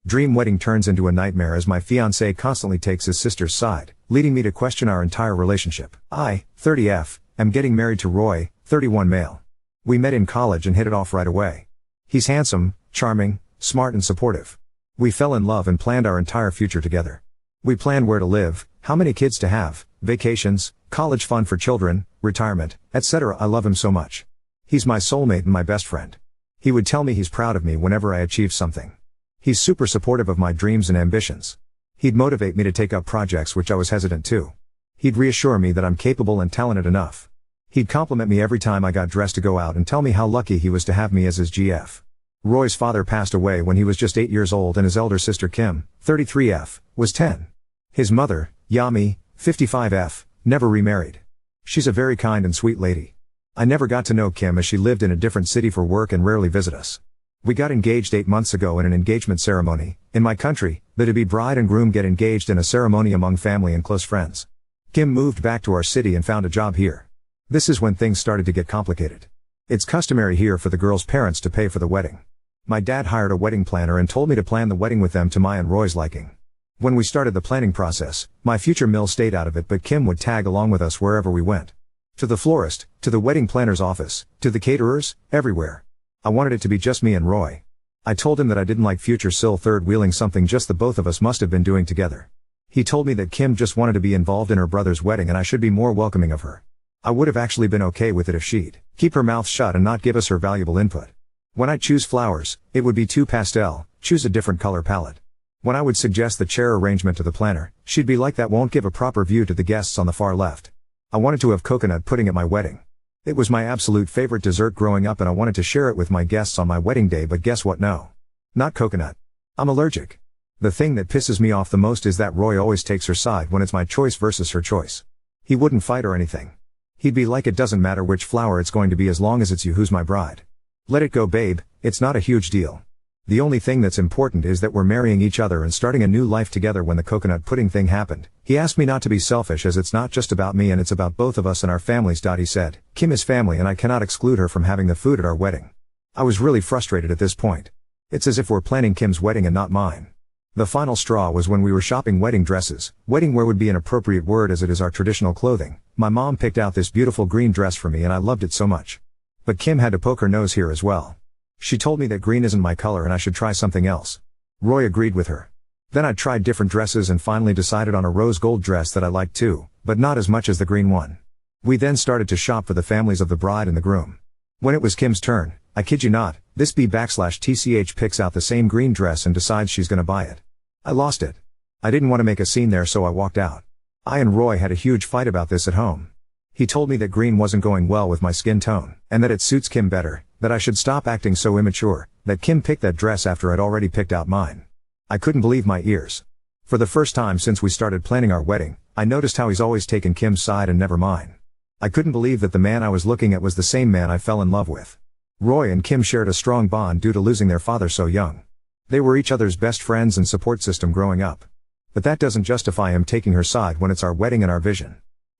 Dream wedding turns into a nightmare as my fiancé constantly takes his sister's side, leading me to question our entire relationship. I, 30F, am getting married to Roy, 31 male. We met in college and hit it off right away. He's handsome, charming, smart and supportive. We fell in love and planned our entire future together. We planned where to live, how many kids to have, vacations, college fund for children, retirement, etc. I love him so much. He's my soulmate and my best friend. He would tell me he's proud of me whenever I achieve something. He's super supportive of my dreams and ambitions. He'd motivate me to take up projects which I was hesitant to. He'd reassure me that I'm capable and talented enough. He'd compliment me every time I got dressed to go out and tell me how lucky he was to have me as his GF. Roy's father passed away when he was just 8 years old and his elder sister Kim, 33F, was 10. His mother, Yami, 55F, never remarried. She's a very kind and sweet lady. I never got to know Kim as she lived in a different city for work and rarely visit us. We got engaged 8 months ago in an engagement ceremony. In my country, the to-be bride and groom get engaged in a ceremony among family and close friends. Kim moved back to our city and found a job here. This is when things started to get complicated. It's customary here for the girl's parents to pay for the wedding. My dad hired a wedding planner and told me to plan the wedding with them to my and Roy's liking. When we started the planning process, my future mill stayed out of it, but Kim would tag along with us wherever we went. To the florist, to the wedding planner's office, to the caterers, everywhere. I wanted it to be just me and Roy. I told him that I didn't like future Sil third-wheeling something just the both of us must have been doing together. He told me that Kim just wanted to be involved in her brother's wedding and I should be more welcoming of her. I would have actually been okay with it if she'd keep her mouth shut and not give us her valuable input. When I choose flowers, it would be too pastel, choose a different color palette. When I would suggest the chair arrangement to the planner, she'd be like, that won't give a proper view to the guests on the far left. I wanted to have coconut pudding at my wedding. It was my absolute favorite dessert growing up and I wanted to share it with my guests on my wedding day, but guess what? No. Not coconut. I'm allergic. The thing that pisses me off the most is that Roy always takes her side when it's my choice versus her choice. He wouldn't fight or anything. He'd be like, it doesn't matter which flower it's going to be as long as it's you who's my bride. Let it go, babe, it's not a huge deal. The only thing that's important is that we're marrying each other and starting a new life together. When the coconut pudding thing happened, he asked me not to be selfish as it's not just about me and it's about both of us and our families. He said, Kim is family and I cannot exclude her from having the food at our wedding. I was really frustrated at this point. It's as if we're planning Kim's wedding and not mine. The final straw was when we were shopping wedding dresses. Wedding wear would be an appropriate word as it is our traditional clothing. My mom picked out this beautiful green dress for me and I loved it so much. But Kim had to poke her nose here as well. She told me that green isn't my color and I should try something else. Roy agreed with her. Then I tried different dresses and finally decided on a rose gold dress that I liked too, but not as much as the green one. We then started to shop for the families of the bride and the groom. When it was Kim's turn, I kid you not, this B/TCH picks out the same green dress and decides she's gonna buy it. I lost it. I didn't want to make a scene there, so I walked out. I and Roy had a huge fight about this at home. He told me that green wasn't going well with my skin tone, and that it suits Kim better, that I should stop acting so immature, that Kim picked that dress after I'd already picked out mine. I couldn't believe my ears. For the first time since we started planning our wedding, I noticed how he's always taken Kim's side and never mine. I couldn't believe that the man I was looking at was the same man I fell in love with. Roy and Kim shared a strong bond due to losing their father so young. They were each other's best friends and support system growing up. But that doesn't justify him taking her side when it's our wedding and our vision.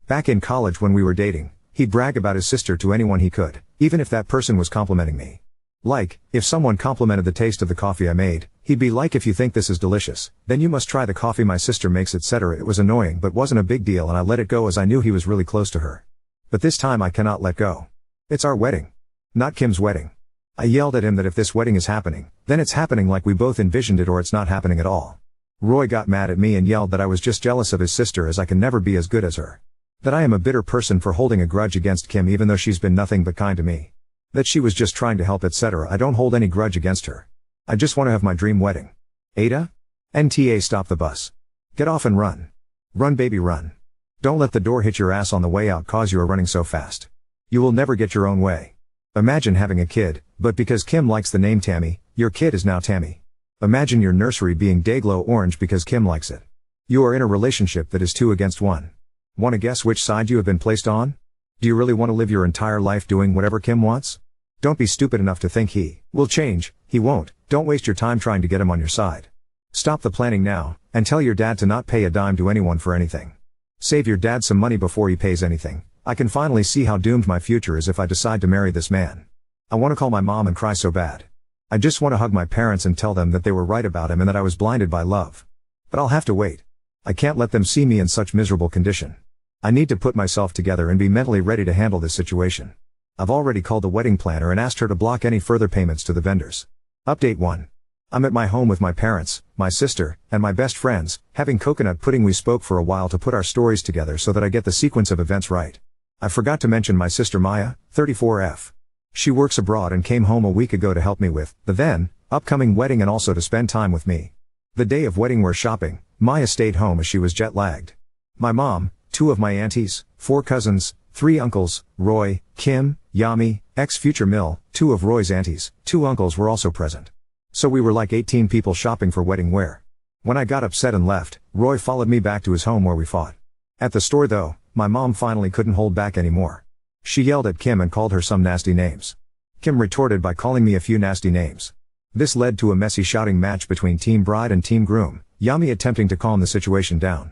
Back in college when we were dating, he'd brag about his sister to anyone he could, even if that person was complimenting me. Like, if someone complimented the taste of the coffee I made, he'd be like, if you think this is delicious, then you must try the coffee my sister makes, etc. It was annoying but wasn't a big deal and I let it go as I knew he was really close to her. But this time I cannot let go. It's our wedding. Not Kim's wedding. I yelled at him that if this wedding is happening, then it's happening like we both envisioned it or it's not happening at all. Roy got mad at me and yelled that I was just jealous of his sister as I can never be as good as her. That I am a bitter person for holding a grudge against Kim even though she's been nothing but kind to me. That she was just trying to help, etc. I don't hold any grudge against her. I just want to have my dream wedding. Ada? NTA, stop the bus. Get off and run. Run, baby, run. Don't let the door hit your ass on the way out cause you are running so fast. You will never get your own way. Imagine having a kid, but because Kim likes the name Tammy, your kid is now Tammy. Imagine your nursery being Dayglow Orange because Kim likes it. You are in a relationship that is 2 against 1. Want to guess which side you have been placed on? Do you really want to live your entire life doing whatever Kim wants? Don't be stupid enough to think he will change. He won't. Don't waste your time trying to get him on your side. Stop the planning now, and tell your dad to not pay a dime to anyone for anything. Save your dad some money before he pays anything. I can finally see how doomed my future is if I decide to marry this man. I want to call my mom and cry so bad. I just want to hug my parents and tell them that they were right about him and that I was blinded by love. But I'll have to wait. I can't let them see me in such miserable condition. I need to put myself together and be mentally ready to handle this situation. I've already called the wedding planner and asked her to block any further payments to the vendors. Update 1. I'm at my home with my parents, my sister, and my best friends, having coconut pudding. We spoke for a while to put our stories together so that I get the sequence of events right. I forgot to mention my sister Maya, 34F. She works abroad and came home a week ago to help me with the then upcoming wedding and also to spend time with me. The day of wedding we're shopping. Maya stayed home as she was jet-lagged. My mom, 2 of my aunties, 4 cousins, 3 uncles, Roy, Kim, Yami, ex-future Mill, 2 of Roy's aunties, 2 uncles were also present. So we were like 18 people shopping for wedding wear. When I got upset and left, Roy followed me back to his home where we fought. At the store though, my mom finally couldn't hold back anymore. She yelled at Kim and called her some nasty names. Kim retorted by calling me a few nasty names. This led to a messy shouting match between Team Bride and Team Groom, Yami attempting to calm the situation down.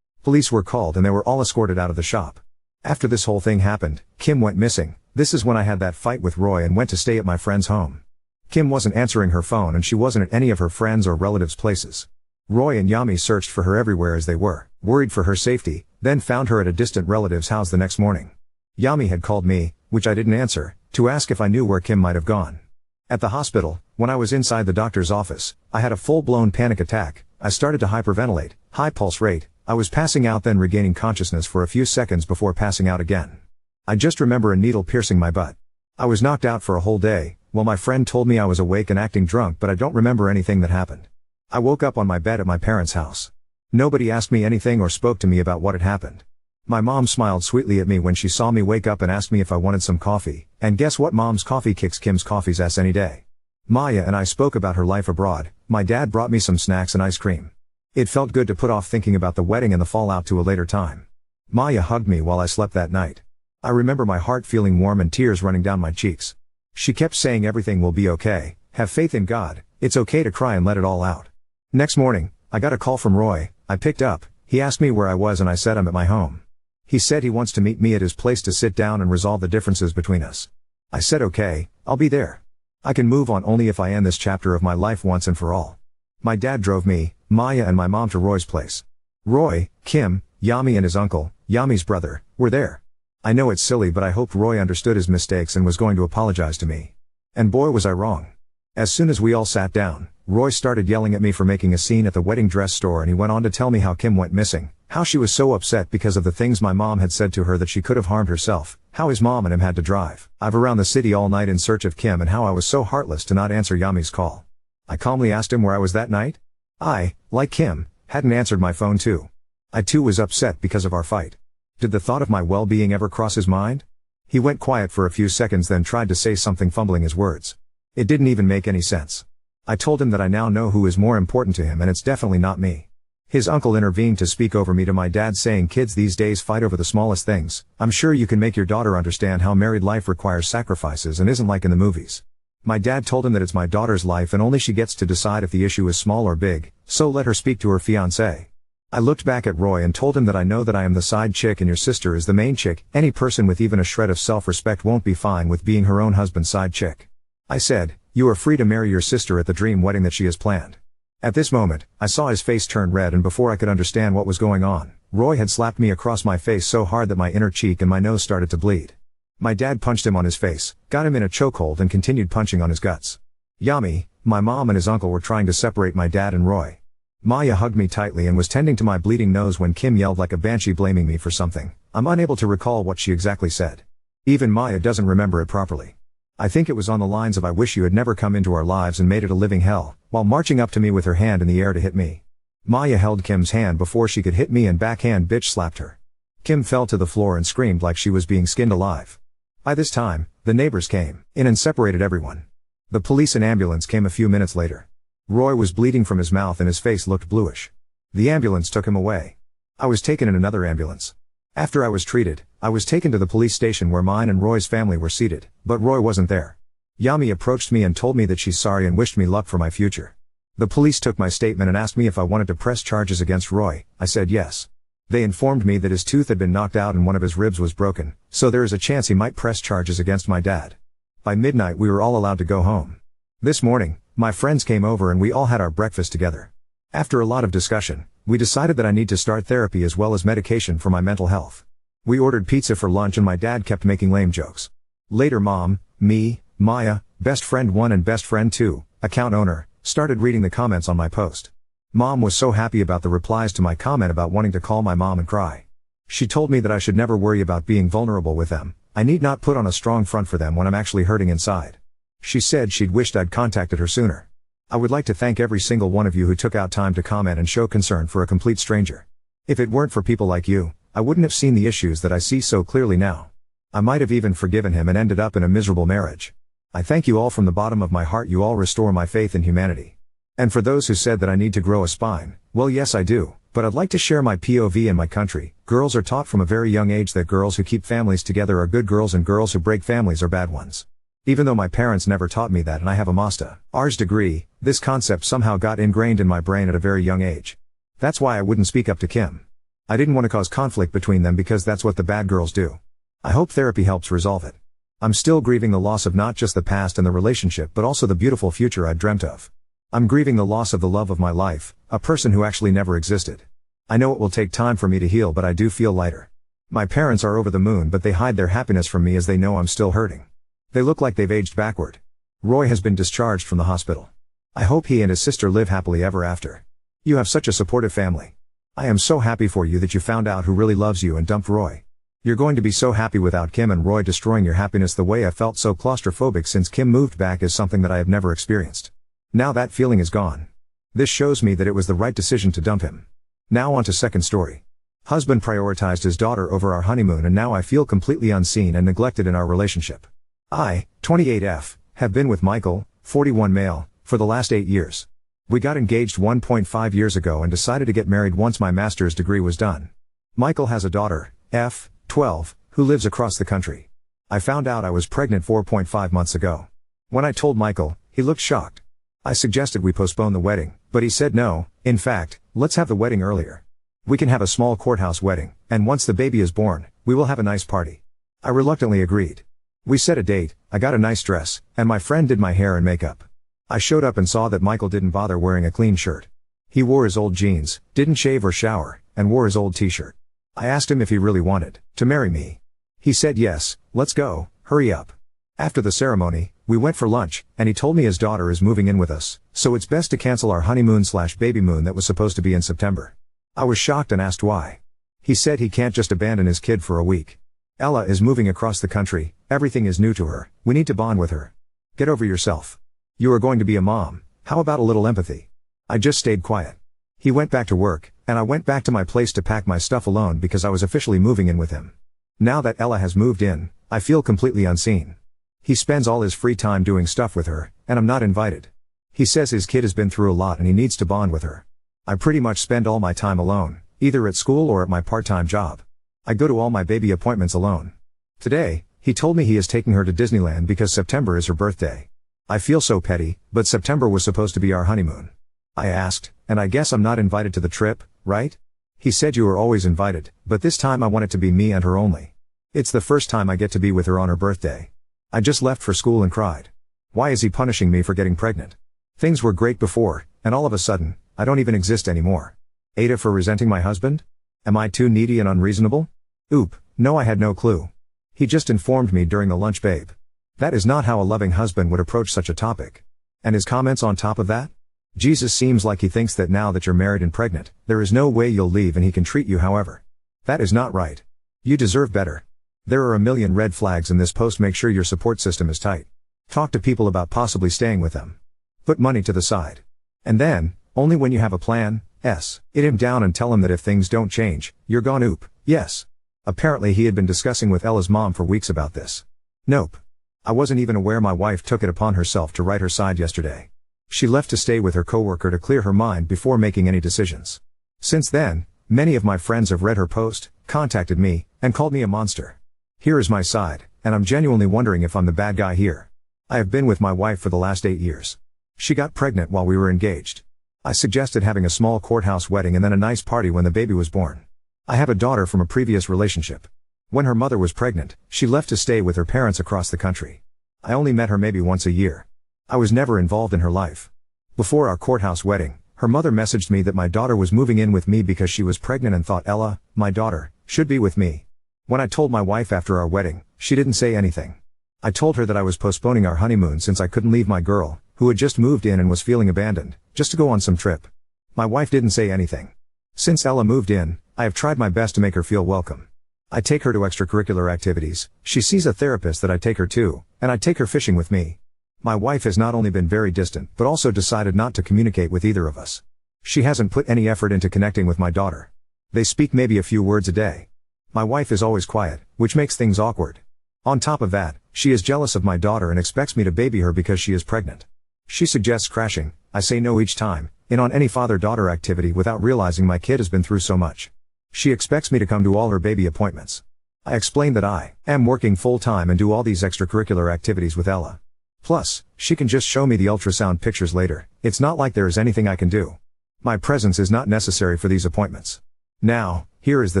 Police were called and they were all escorted out of the shop. After this whole thing happened, Kim went missing. This is when I had that fight with Roy and went to stay at my friend's home. Kim wasn't answering her phone and she wasn't at any of her friends' or relatives' places. Roy and Yami searched for her everywhere as they were, worried for her safety, then found her at a distant relative's house the next morning. Yami had called me, which I didn't answer, to ask if I knew where Kim might have gone. At the hospital, when I was inside the doctor's office, I had a full-blown panic attack. I started to hyperventilate, high pulse rate. I was passing out then regaining consciousness for a few seconds before passing out again. I just remember a needle piercing my butt. I was knocked out for a whole day, while my friend told me I was awake and acting drunk, but I don't remember anything that happened. I woke up on my bed at my parents' house. Nobody asked me anything or spoke to me about what had happened. My mom smiled sweetly at me when she saw me wake up and asked me if I wanted some coffee, and guess what? Mom's coffee kicks Kim's coffee's ass any day. Maya and I spoke about her life abroad. My dad brought me some snacks and ice cream. It felt good to put off thinking about the wedding and the fallout to a later time. Maya hugged me while I slept that night. I remember my heart feeling warm and tears running down my cheeks. She kept saying everything will be okay, have faith in God, it's okay to cry and let it all out. Next morning, I got a call from Roy. I picked up. He asked me where I was and I said I'm at my home. He said he wants to meet me at his place to sit down and resolve the differences between us. I said okay, I'll be there. I can move on only if I end this chapter of my life once and for all. My dad drove me, Maya and my mom to Roy's place. Roy, Kim, Yami and his uncle, Yami's brother, were there. I know it's silly but I hoped Roy understood his mistakes and was going to apologize to me. And boy was I wrong. As soon as we all sat down, Roy started yelling at me for making a scene at the wedding dress store and he went on to tell me how Kim went missing, how she was so upset because of the things my mom had said to her that she could have harmed herself, how his mom and him had to drive around the city all night in search of Kim and how I was so heartless to not answer Yami's call. I calmly asked him where I was that night. I, like Kim, hadn't answered my phone too. I too was upset because of our fight. Did the thought of my well-being ever cross his mind? He went quiet for a few seconds then tried to say something fumbling his words. It didn't even make any sense. I told him that I now know who is more important to him and it's definitely not me. His uncle intervened to speak over me to my dad saying kids these days fight over the smallest things. I'm sure you can make your daughter understand how married life requires sacrifices and isn't like in the movies. My dad told him that it's my daughter's life and only she gets to decide if the issue is small or big, so let her speak to her fiancé. I looked back at Roy and told him that I know that I am the side chick and your sister is the main chick. Any person with even a shred of self-respect won't be fine with being her own husband's side chick. I said, you are free to marry your sister at the dream wedding that she has planned. At this moment, I saw his face turn red and before I could understand what was going on, Roy had slapped me across my face so hard that my inner cheek and my nose started to bleed. My dad punched him on his face, got him in a chokehold and continued punching on his guts. Yami, my mom and his uncle were trying to separate my dad and Roy. Maya hugged me tightly and was tending to my bleeding nose when Kim yelled like a banshee blaming me for something. I'm unable to recall what she exactly said. Even Maya doesn't remember it properly. I think it was on the lines of I wish you had never come into our lives and made it a living hell, while marching up to me with her hand in the air to hit me. Maya held Kim's hand before she could hit me and backhand bitch slapped her. Kim fell to the floor and screamed like she was being skinned alive. By this time, the neighbors came in and separated everyone. The police and ambulance came a few minutes later. Roy was bleeding from his mouth and his face looked bluish. The ambulance took him away. I was taken in another ambulance. After I was treated, I was taken to the police station where mine and Roy's family were seated, but Roy wasn't there. Yami approached me and told me that she's sorry and wished me luck for my future. The police took my statement and asked me if I wanted to press charges against Roy. I said yes. They informed me that his tooth had been knocked out and one of his ribs was broken, so there is a chance he might press charges against my dad. By midnight we were all allowed to go home. This morning, my friends came over and we all had our breakfast together. After a lot of discussion, we decided that I need to start therapy as well as medication for my mental health. We ordered pizza for lunch and my dad kept making lame jokes. Later Mom, me, Maya, best friend 1 and best friend 2, account owner, started reading the comments on my post. Mom was so happy about the replies to my comment about wanting to call my mom and cry. She told me that I should never worry about being vulnerable with them. I need not put on a strong front for them when I'm actually hurting inside. She said she'd wished I'd contacted her sooner. I would like to thank every single one of you who took out time to comment and show concern for a complete stranger. If it weren't for people like you, I wouldn't have seen the issues that I see so clearly now. I might have even forgiven him and ended up in a miserable marriage. I thank you all from the bottom of my heart. You all restore my faith in humanity. And for those who said that I need to grow a spine, well yes I do, but I'd like to share my POV in my country. Girls are taught from a very young age that girls who keep families together are good girls and girls who break families are bad ones. Even though my parents never taught me that and I have a Master's degree, this concept somehow got ingrained in my brain at a very young age. That's why I wouldn't speak up to Kim. I didn't want to cause conflict between them because that's what the bad girls do. I hope therapy helps resolve it. I'm still grieving the loss of not just the past and the relationship but also the beautiful future I'd dreamt of. I'm grieving the loss of the love of my life, a person who actually never existed. I know it will take time for me to heal but I do feel lighter. My parents are over the moon but they hide their happiness from me as they know I'm still hurting. They look like they've aged backward. Roy has been discharged from the hospital. I hope he and his sister live happily ever after. You have such a supportive family. I am so happy for you that you found out who really loves you and dumped Roy. You're going to be so happy without Kim and Roy destroying your happiness. The way I felt so claustrophobic since Kim moved back is something that I have never experienced. Now that feeling is gone. This shows me that it was the right decision to dump him. Now on to second story. Husband prioritized his daughter over our honeymoon and now I feel completely unseen and neglected in our relationship. I, 28F, have been with Michael, 41 male, for the last 8 years. We got engaged 1.5 years ago and decided to get married once my master's degree was done. Michael has a daughter, F, 12, who lives across the country. I found out I was pregnant 4.5 months ago. When I told Michael, he looked shocked. I suggested we postpone the wedding, but he said no. In fact, let's have the wedding earlier. We can have a small courthouse wedding, and once the baby is born, we will have a nice party. I reluctantly agreed. We set a date, I got a nice dress, and my friend did my hair and makeup. I showed up and saw that Michael didn't bother wearing a clean shirt. He wore his old jeans, didn't shave or shower, and wore his old t-shirt. I asked him if he really wanted to marry me. He said yes, let's go, hurry up. After the ceremony, we went for lunch, and he told me his daughter is moving in with us, so it's best to cancel our honeymoon/baby moon that was supposed to be in September. I was shocked and asked why. He said he can't just abandon his kid for a week. Ella is moving across the country, everything is new to her, we need to bond with her. Get over yourself. You are going to be a mom, how about a little empathy? I just stayed quiet. He went back to work, and I went back to my place to pack my stuff alone because I was officially moving in with him. Now that Ella has moved in, I feel completely unseen. He spends all his free time doing stuff with her, and I'm not invited. He says his kid has been through a lot and he needs to bond with her. I pretty much spend all my time alone, either at school or at my part-time job. I go to all my baby appointments alone. Today, he told me he is taking her to Disneyland because September is her birthday. I feel so petty, but September was supposed to be our honeymoon. I asked, and I guess I'm not invited to the trip, right? He said you are always invited, but this time I want it to be me and her only. It's the first time I get to be with her on her birthday. I just left for school and cried. Why is he punishing me for getting pregnant? Things were great before, and all of a sudden, I don't even exist anymore. Ada for resenting my husband? Am I too needy and unreasonable? Oop, no, I had no clue. He just informed me during the lunch, babe. That is not how a loving husband would approach such a topic. And his comments on top of that? Jesus seems like he thinks that now that you're married and pregnant, there is no way you'll leave and he can treat you however. That is not right. You deserve better. There are a million red flags in this post. Make sure your support system is tight. Talk to people about possibly staying with them. Put money to the side. And then, only when you have a plan, it him down and tell him that if things don't change, you're gone. Oop, yes. Apparently he had been discussing with Ella's mom for weeks about this. Nope. I wasn't even aware my wife took it upon herself to write her side yesterday. She left to stay with her coworker to clear her mind before making any decisions. Since then, many of my friends have read her post, contacted me, and called me a monster. Here is my side, and I'm genuinely wondering if I'm the bad guy here. I have been with my wife for the last 8 years. She got pregnant while we were engaged. I suggested having a small courthouse wedding and then a nice party when the baby was born. I have a daughter from a previous relationship. When her mother was pregnant, she left to stay with her parents across the country. I only met her maybe once a year. I was never involved in her life. Before our courthouse wedding, her mother messaged me that my daughter was moving in with me because she was pregnant and thought Ella, my daughter, should be with me. When I told my wife after our wedding, she didn't say anything. I told her that I was postponing our honeymoon since I couldn't leave my girl, who had just moved in and was feeling abandoned, just to go on some trip. My wife didn't say anything. Since Ella moved in, I have tried my best to make her feel welcome. I take her to extracurricular activities, she sees a therapist that I take her to, and I take her fishing with me. My wife has not only been very distant but also decided not to communicate with either of us. She hasn't put any effort into connecting with my daughter. They speak maybe a few words a day. My wife is always quiet, which makes things awkward. On top of that, she is jealous of my daughter and expects me to baby her because she is pregnant. She suggests crashing, I say no each time, in on any father-daughter activity without realizing my kid has been through so much. She expects me to come to all her baby appointments. I explain that I am working full-time and do all these extracurricular activities with Ella. Plus, she can just show me the ultrasound pictures later, it's not like there is anything I can do. My presence is not necessary for these appointments. Now, here is the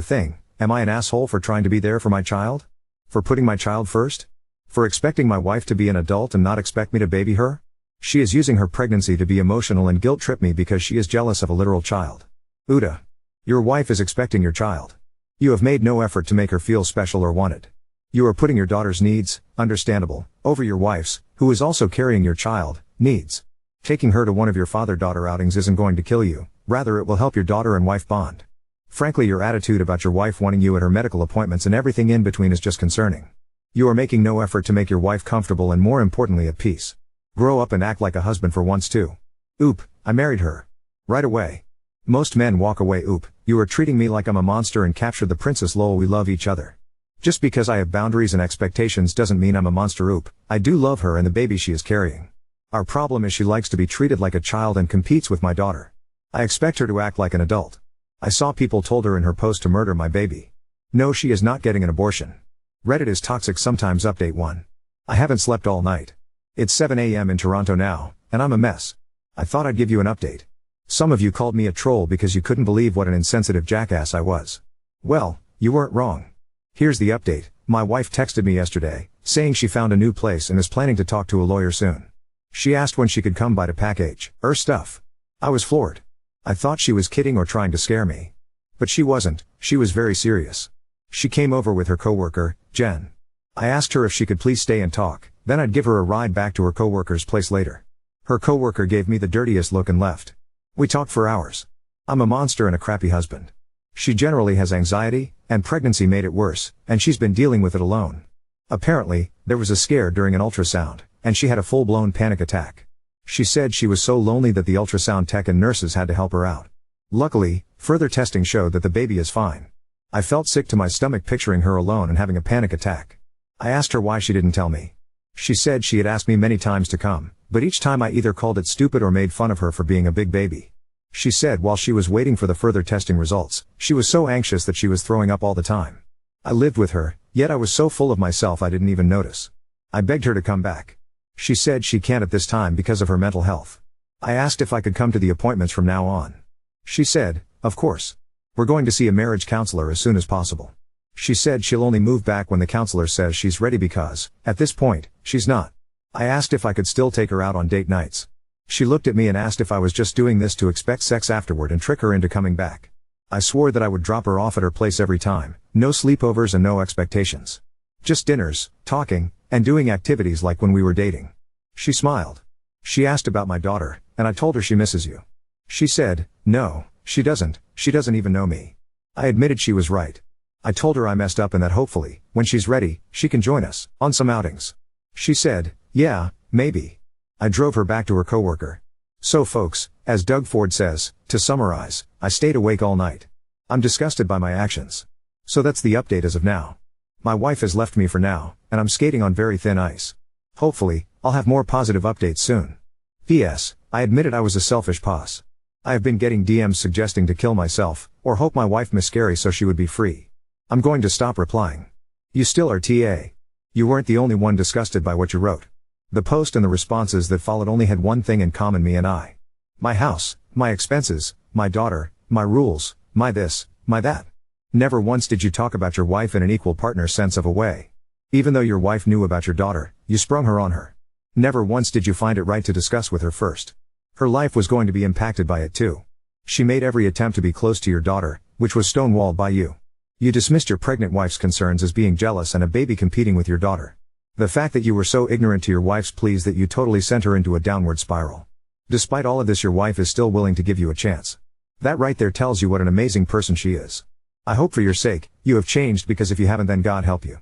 thing, am I an asshole for trying to be there for my child? For putting my child first? For expecting my wife to be an adult and not expect me to baby her? She is using her pregnancy to be emotional and guilt trip me because she is jealous of a literal child. Uda. Your wife is expecting your child. You have made no effort to make her feel special or wanted. You are putting your daughter's needs, understandable, over your wife's, who is also carrying your child, needs. Taking her to one of your father-daughter outings isn't going to kill you, rather it will help your daughter and wife bond. Frankly, your attitude about your wife wanting you at her medical appointments and everything in between is just concerning. You are making no effort to make your wife comfortable and more importantly at peace. Grow up and act like a husband for once too. Oop, I married her. Right away. Most men walk away. Oop, you are treating me like I'm a monster and captured the princess. Lol, we love each other. Just because I have boundaries and expectations doesn't mean I'm a monster. Oop, I do love her and the baby she is carrying. Our problem is she likes to be treated like a child and competes with my daughter. I expect her to act like an adult. I saw people told her in her post to murder my baby. No, she is not getting an abortion. Reddit is toxic sometimes. Update 1. I haven't slept all night. It's 7 a.m. in Toronto now, and I'm a mess. I thought I'd give you an update. Some of you called me a troll because you couldn't believe what an insensitive jackass I was. Well, you weren't wrong. Here's the update. My wife texted me yesterday, saying she found a new place and is planning to talk to a lawyer soon. She asked when she could come by to package her stuff. I was floored. I thought she was kidding or trying to scare me. But she wasn't, she was very serious. She came over with her coworker, Jen. I asked her if she could please stay and talk, then I'd give her a ride back to her coworker's place later. Her coworker gave me the dirtiest look and left. We talked for hours. I'm a monster and a crappy husband. She generally has anxiety, and pregnancy made it worse, and she's been dealing with it alone. Apparently, there was a scare during an ultrasound, and she had a full-blown panic attack. She said she was so lonely that the ultrasound tech and nurses had to help her out. Luckily, further testing showed that the baby is fine. I felt sick to my stomach picturing her alone and having a panic attack. I asked her why she didn't tell me. She said she had asked me many times to come, but each time I either called it stupid or made fun of her for being a big baby. She said while she was waiting for the further testing results, she was so anxious that she was throwing up all the time. I lived with her, yet I was so full of myself I didn't even notice. I begged her to come back. She said she can't at this time because of her mental health. I asked if I could come to the appointments from now on. She said, of course. We're going to see a marriage counselor as soon as possible. She said she'll only move back when the counselor says she's ready because, at this point, she's not. I asked if I could still take her out on date nights. She looked at me and asked if I was just doing this to expect sex afterward and trick her into coming back. I swore that I would drop her off at her place every time, no sleepovers and no expectations. Just dinners, talking, and doing activities like when we were dating. She smiled. She asked about my daughter, and I told her she misses you. She said, no, she doesn't even know me. I admitted she was right. I told her I messed up and that hopefully, when she's ready, she can join us on some outings. She said, yeah, maybe. I drove her back to her coworker. So folks, as Doug Ford says, to summarize, I stayed awake all night. I'm disgusted by my actions. So that's the update as of now. My wife has left me for now, and I'm skating on very thin ice. Hopefully, I'll have more positive updates soon. P.S. I admitted I was a selfish puss. I have been getting DMs suggesting to kill myself, or hope my wife miscarry so she would be free. I'm going to stop replying. You still are TA. You weren't the only one disgusted by what you wrote. The post and the responses that followed only had one thing in common: me and I. My house, my expenses, my daughter, my rules, my this, my that. Never once did you talk about your wife in an equal partner sense of a way. Even though your wife knew about your daughter, you sprung her on her. Never once did you find it right to discuss with her first. Her life was going to be impacted by it too. She made every attempt to be close to your daughter, which was stonewalled by you. You dismissed your pregnant wife's concerns as being jealous and a baby competing with your daughter. The fact that you were so ignorant to your wife's pleas that you totally sent her into a downward spiral. Despite all of this, your wife is still willing to give you a chance. That right there tells you what an amazing person she is. I hope for your sake, you have changed, because if you haven't, then God help you.